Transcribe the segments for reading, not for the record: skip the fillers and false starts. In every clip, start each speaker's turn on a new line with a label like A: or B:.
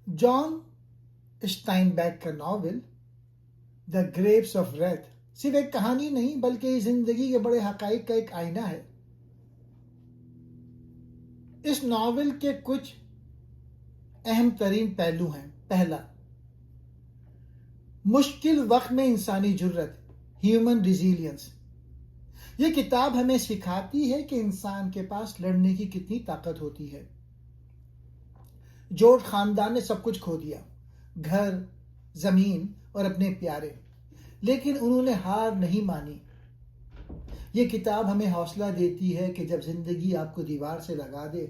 A: جان Steinbeck کا ناول the Grapes of Wrath صرف ایک کہانی نہیں بلکہ زندگی کے بڑے حقائق کا ایک آئینہ ہے۔ اس ناول کے کچھ اہم ترین پہلو ہیں۔ پہلا، مشکل وقت میں انسانی جرت، ہیومن ریزیلینس۔ یہ کتاب ہمیں سکھاتی ہے کہ انسان کے پاس لڑنے کی کتنی طاقت ہوتی ہے۔ جورج خاندان نے سب کچھ کھو دیا، گھر، زمین اور اپنے پیارے، لیکن انہوں نے ہار نہیں مانی۔ یہ کتاب ہمیں حوصلہ دیتی ہے کہ جب زندگی آپ کو دیوار سے لگا دے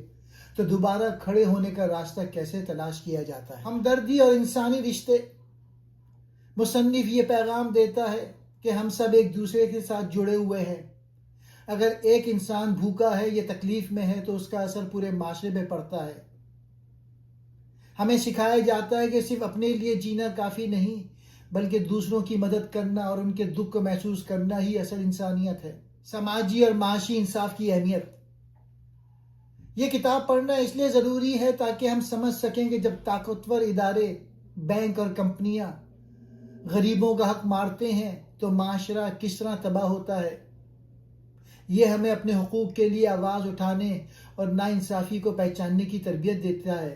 A: تو دوبارہ کھڑے ہونے کا راستہ کیسے تلاش کیا جاتا ہے۔ ہمدردی اور انسانی رشتے۔ مصنف یہ پیغام دیتا ہے کہ ہم سب ایک دوسرے کے ساتھ جڑے ہوئے ہیں۔ اگر ایک انسان بھوکا ہے یا تکلیف میں ہے تو اس کا اثر پورے معاشرے میں پڑتا ہے۔ ہمیں سکھایا جاتا ہے کہ صرف اپنے لیے جینا کافی نہیں بلکہ دوسروں کی مدد کرنا اور ان کے دکھ کو محسوس کرنا ہی اصل انسانیت ہے۔ سماجی اور معاشی انصاف کی اہمیت۔ یہ کتاب پڑھنا اس لیے ضروری ہے تاکہ ہم سمجھ سکیں کہ جب طاقتور ادارے، بینک اور کمپنیاں غریبوں کا حق مارتے ہیں تو معاشرہ کس طرح تباہ ہوتا ہے۔ یہ ہمیں اپنے حقوق کے لیے آواز اٹھانے اور ناانصافی کو پہچاننے کی تربیت دیتا ہے۔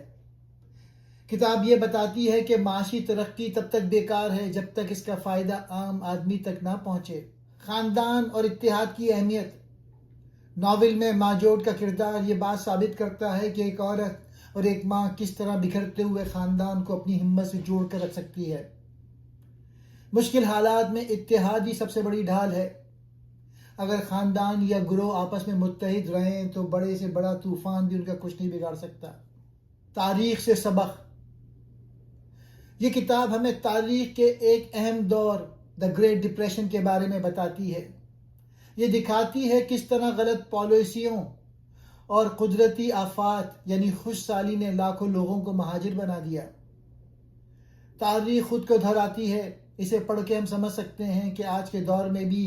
A: کتاب یہ بتاتی ہے کہ معاشی ترقی تب تک بیکار ہے جب تک اس کا فائدہ عام آدمی تک نہ پہنچے۔ خاندان اور اتحاد کی اہمیت۔ ناول میں ماجوڈ کا کردار یہ بات ثابت کرتا ہے کہ ایک عورت اور ایک ماں کس طرح بکھرتے ہوئے خاندان کو اپنی ہمت سے جوڑ کر رکھ سکتی ہے۔ مشکل حالات میں اتحاد ہی سب سے بڑی ڈھال ہے۔ اگر خاندان یا گروہ آپس میں متحد رہیں تو بڑے سے بڑا طوفان بھی ان کا کچھ نہیں بگاڑ سکتا۔ تاریخ سے سبق۔ یہ کتاب ہمیں تاریخ کے ایک اہم دور، دا گریٹ ڈپریشن کے بارے میں بتاتی ہے۔ یہ دکھاتی ہے کس طرح غلط پالیسیوں اور قدرتی آفات یعنی خوش سالی نے لاکھوں لوگوں کو مہاجر بنا دیا۔ تاریخ خود کو دہراتی ہے۔ اسے پڑھ کے ہم سمجھ سکتے ہیں کہ آج کے دور میں بھی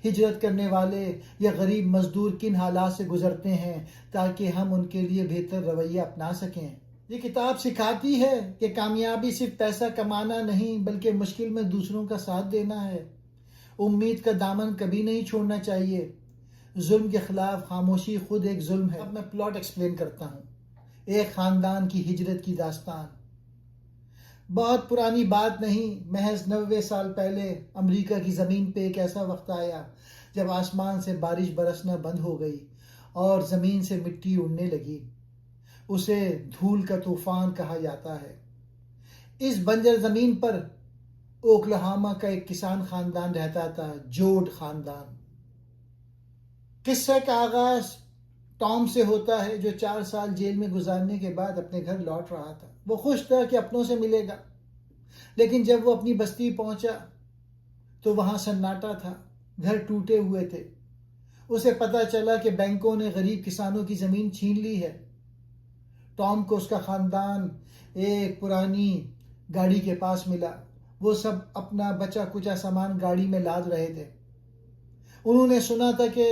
A: ہجرت کرنے والے یا غریب مزدور کن حالات سے گزرتے ہیں تاکہ ہم ان کے لیے بہتر رویہ اپنا سکیں۔ یہ کتاب سکھاتی ہے کہ کامیابی صرف پیسہ کمانا نہیں بلکہ مشکل میں دوسروں کا ساتھ دینا ہے۔ امید کا دامن کبھی نہیں چھوڑنا چاہیے۔ ظلم کے خلاف خاموشی خود ایک ظلم ہے۔ اب میں پلاٹ ایکسپلین کرتا ہوں۔ ایک خاندان کی ہجرت کی داستان۔ بہت پرانی بات نہیں، محض 90 سال پہلے امریکہ کی زمین پہ ایک ایسا وقت آیا جب آسمان سے بارش برسنا بند ہو گئی اور زمین سے مٹی اڑنے لگی۔ اسے دھول کا طوفان کہا جاتا ہے۔ اس بنجر زمین پر اوکلاہوما کا ایک کسان خاندان رہتا تھا، جوڈ خاندان۔ قصے کا آغاز ٹام سے ہوتا ہے جو 4 سال جیل میں گزارنے کے بعد اپنے گھر لوٹ رہا تھا۔ وہ خوش تھا کہ اپنوں سے ملے گا، لیکن جب وہ اپنی بستی پہنچا تو وہاں سناٹا تھا، گھر ٹوٹے ہوئے تھے۔ اسے پتہ چلا کہ بینکوں نے غریب کسانوں کی زمین چھین لی ہے۔ ٹام کو اس کا خاندان ایک پرانی گاڑی کے پاس ملا۔ وہ سب اپنا بچا کچا سامان گاڑی میں لاد رہے تھے۔ انہوں نے سنا تھا کہ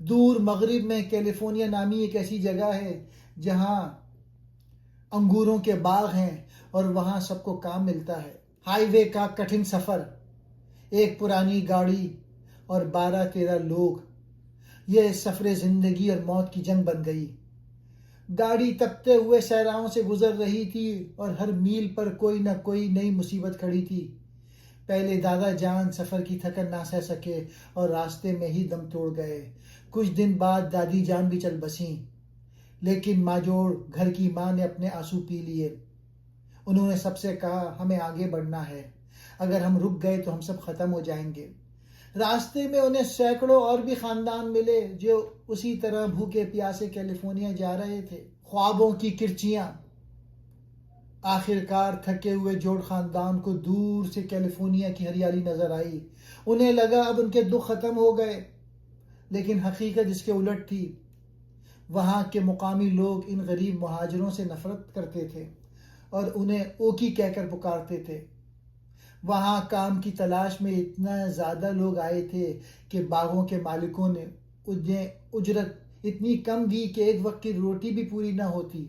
A: دور مغرب میں کیلیفورنیا نامی ایک ایسی جگہ ہے جہاں انگوروں کے باغ ہیں اور وہاں سب کو کام ملتا ہے۔ ہائی وے کا کٹھن سفر، ایک پرانی گاڑی اور 12-13 لوگ، یہ سفر زندگی اور موت کی جنگ بن گئی۔ گاڑی تپتے ہوئے صحراؤں سے گزر رہی تھی اور ہر میل پر کوئی نہ کوئی نئی مصیبت کھڑی تھی۔ پہلے دادا جان سفر کی تھکن نہ سہ سکے اور راستے میں ہی دم توڑ گئے۔ کچھ دن بعد دادی جان بھی چل بسیں، لیکن ماجوڑ گھر کی ماں نے اپنے آنسو پی لیے۔ انہوں نے سب سے کہا، ہمیں آگے بڑھنا ہے، اگر ہم رک گئے تو ہم سب ختم ہو جائیں گے۔ راستے میں انہیں سینکڑوں اور بھی خاندان ملے جو اسی طرح بھوکے پیاسے کیلیفورنیا جا رہے تھے۔ خوابوں کی کرچیاں۔ آخر کار تھکے ہوئے جوڑ خاندان کو دور سے کیلیفورنیا کی ہریالی نظر آئی۔ انہیں لگا اب ان کے دکھ ختم ہو گئے، لیکن حقیقت اس کے الٹ تھی۔ وہاں کے مقامی لوگ ان غریب مہاجروں سے نفرت کرتے تھے اور انہیں اوکی کہہ کر پکارتے تھے۔ وہاں کام کی تلاش میں اتنا زیادہ لوگ آئے تھے کہ باغوں کے مالکوں نے انہیں اجرت اتنی کم دی کہ ایک وقت کی روٹی بھی پوری نہ ہوتی۔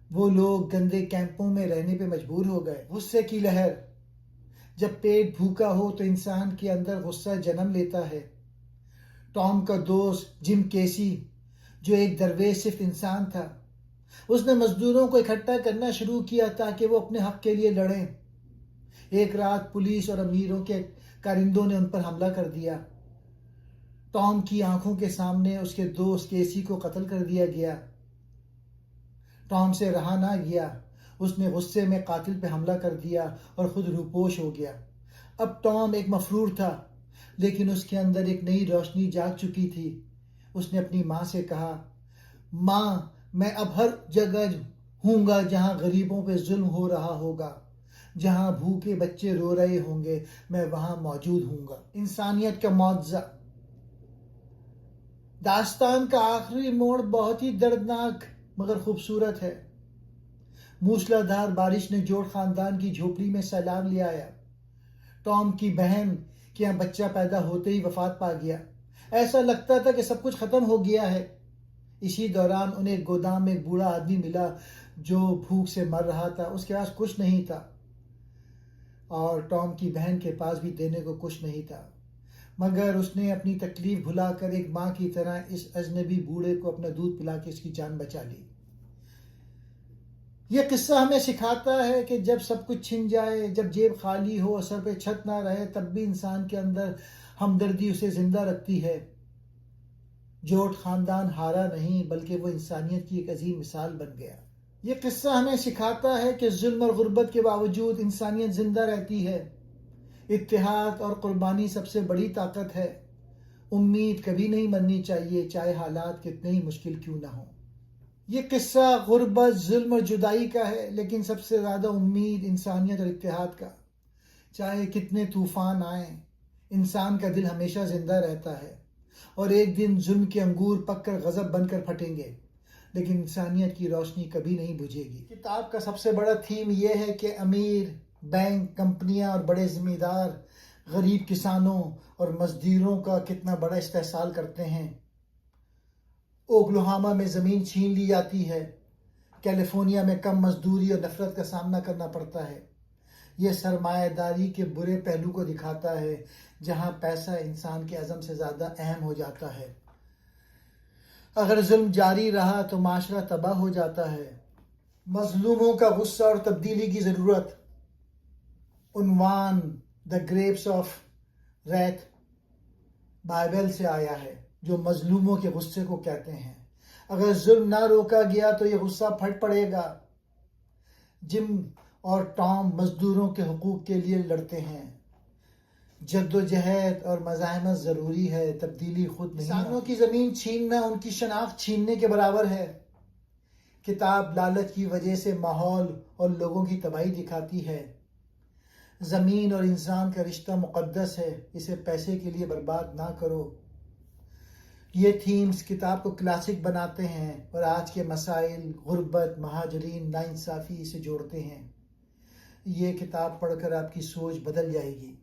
A: وہ لوگ گندے کیمپوں میں رہنے پہ مجبور ہو گئے. غصے کی لہر. جب پیٹ بھوکا ہو تو انسان کے اندر غصہ جنم لیتا ہے. ٹام کا دوست جم کیسی، جو ایک درویش صرف انسان تھا، اس نے مزدوروں کو اکٹھا کرنا شروع کیا تاکہ وہ اپنے حق کے لیے لڑیں. ایک رات پولیس اور امیروں کے کارندوں نے ان پر حملہ کر دیا. ٹام کی آنکھوں کے سامنے اس کے دوست کیسی کو قتل کر دیا گیا. ٹام سے رہا نہ گیا. اس نے غصے میں قاتل پہ حملہ کر دیا اور خود روپوش ہو گیا. اب ٹام ایک مفرور تھا، لیکن اس کے اندر ایک نئی روشنی جاگ چکی تھی. اس نے اپنی ماں سے کہا، ماں، میں اب ہر جگہ ہوں گا جہاں غریبوں پہ ظلم ہو رہا ہوگا، جہاں بھوکے بچے رو رہے ہوں گے، میں وہاں موجود ہوں گا. انسانیت کا معجزہ. داستان کا آخری موڑ بہت ہی دردناک مگر خوبصورت ہے. موسلا دھار بارش نے جوڑ خاندان کی جھوپڑی میں سیلاب لے آیا. ٹام کی بہن کے یہاں بچہ پیدا ہوتے ہی وفات پا گیا. ایسا لگتا تھا کہ سب کچھ ختم ہو گیا ہے. اسی دوران انہیں ایک گودام میں ایک بوڑھا آدمی ملا جو بھوک سے مر رہا تھا. اس کے پاس کچھ نہیں تھا اور ٹام کی بہن کے پاس بھی دینے کو کچھ نہیں تھا، مگر اس نے اپنی تکلیف بھلا کر ایک ماں کی طرح اس اجنبی بوڑھے کو اپنا دودھ پلا کے اس کی جان بچا لی. یہ قصہ ہمیں سکھاتا ہے کہ جب سب کچھ چھن جائے، جب جیب خالی ہو اور سر پہ چھت نہ رہے، تب بھی انسان کے اندر ہمدردی اسے زندہ رکھتی ہے. جوٹ خاندان ہارا نہیں، بلکہ وہ انسانیت کی ایک عظیم مثال بن گیا. یہ قصہ ہمیں سکھاتا ہے کہ ظلم اور غربت کے باوجود انسانیت زندہ رہتی ہے. اتحاد اور قربانی سب سے بڑی طاقت ہے. امید کبھی نہیں مرنی چاہیے، چاہے حالات کتنے ہی مشکل کیوں نہ ہوں. یہ قصہ غربت، ظلم اور جدائی کا ہے، لیکن سب سے زیادہ امید انسانیت اور اتحاد کا. چاہے کتنے طوفان آئیں، انسان کا دل ہمیشہ زندہ رہتا ہے، اور ایک دن ظلم کے انگور پک کر غضب بن کر پھٹیں گے، لیکن انسانیت کی روشنی کبھی نہیں بجھے گی. کتاب کا سب سے بڑا تھیم یہ ہے کہ امیر، بینک، کمپنیاں اور بڑے ذمہ دار غریب کسانوں اور مزدوروں کا کتنا بڑا استحصال کرتے ہیں. اوکلاہوما میں زمین چھین لی جاتی ہے. کیلیفورنیا میں کم مزدوری اور نفرت کا سامنا کرنا پڑتا ہے. یہ سرمایہ داری کے برے پہلو کو دکھاتا ہے، جہاں پیسہ انسان کے عزم سے زیادہ اہم ہو جاتا ہے. اگر ظلم جاری رہا تو معاشرہ تباہ ہو جاتا ہے. مظلوموں کا غصہ اور تبدیلی کی ضرورت. عنوان "دی گریپس آف ریتھ" بائبل سے آیا ہے، جو مظلوموں کے غصے کو کہتے ہیں. اگر ظلم نہ روکا گیا تو یہ غصہ پھٹ پڑے گا. جم اور ٹام مزدوروں کے حقوق کے لیے لڑتے ہیں. جدوجہد اور مزاحمت ضروری ہے، تبدیلی خود نہیں. کسانوں کی زمین چھیننا ان کی شناخت چھیننے کے برابر ہے. کتاب لالچ کی وجہ سے ماحول اور لوگوں کی تباہی دکھاتی ہے. زمین اور انسان کا رشتہ مقدس ہے، اسے پیسے کے لیے برباد نہ کرو. یہ تھیمز کتاب کو کلاسک بناتے ہیں اور آج کے مسائل، غربت، مہاجرین، ناانصافی سے جوڑتے ہیں. یہ کتاب پڑھ کر آپ کی سوچ بدل جائے گی.